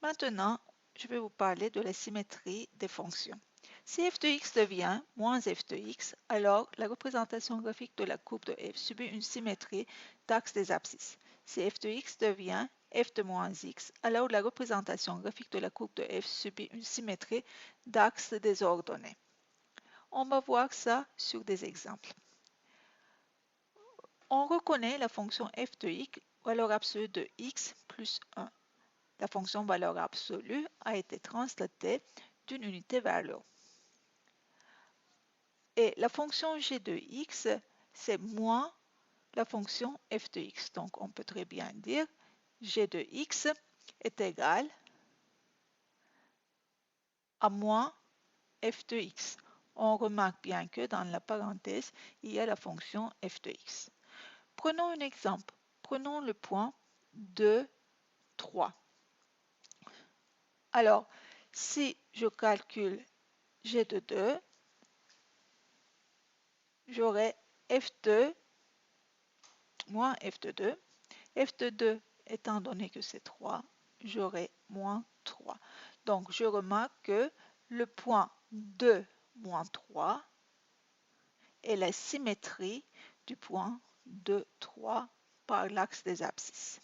Maintenant, je vais vous parler de la symétrie des fonctions. Si f de x devient moins f de x, alors la représentation graphique de la courbe de f subit une symétrie d'axe des abscisses. Si f de x devient f de moins x, alors la représentation graphique de la courbe de f subit une symétrie d'axe des ordonnées. On va voir ça sur des exemples. On reconnaît la fonction f de x, valeur absolue de x plus 1. La fonction valeur absolue a été translatée d'une unité vers l'autre. Et la fonction g de x, c'est moins la fonction f de x. Donc, on peut très bien dire g de x est égal à moins f de x. On remarque bien que dans la parenthèse, il y a la fonction f de x. Prenons un exemple. Prenons le point 2, 3. Alors, si je calcule g de 2, j'aurai f2 moins f de 2. f de 2, étant donné que c'est 3, j'aurai moins 3. Donc, je remarque que le point 2 moins 3 est la symétrie du point 2, 3 par l'axe des abscisses.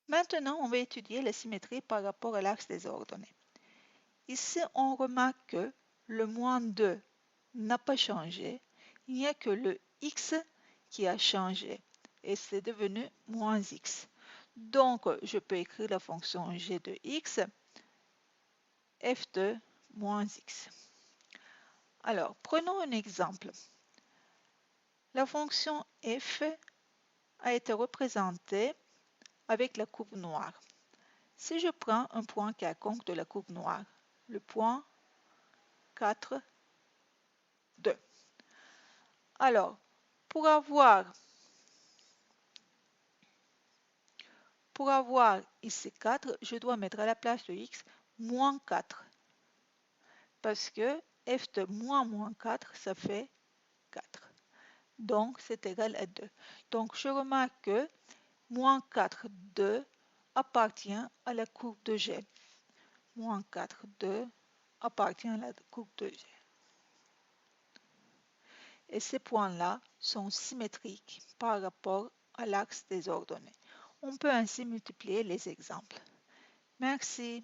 Maintenant, on va étudier la symétrie par rapport à l'axe des ordonnées. Ici, on remarque que le moins 2 n'a pas changé. Il n'y a que le x qui a changé et c'est devenu moins x. Donc, je peux écrire la fonction g de x, f de moins x. Alors, prenons un exemple. La fonction f a été représentée avec la courbe noire. Si je prends un point quelconque de la courbe noire, le point 4, 2. Alors, pour avoir ici 4, je dois mettre à la place de x moins 4. Parce que f de moins 4, ça fait 4. Donc, c'est égal à 2. Donc, je remarque que moins 4, 2 appartient à la courbe de G. Moins 4, 2 appartient à la courbe de G. Et ces points-là sont symétriques par rapport à l'axe des ordonnées. On peut ainsi multiplier les exemples. Merci.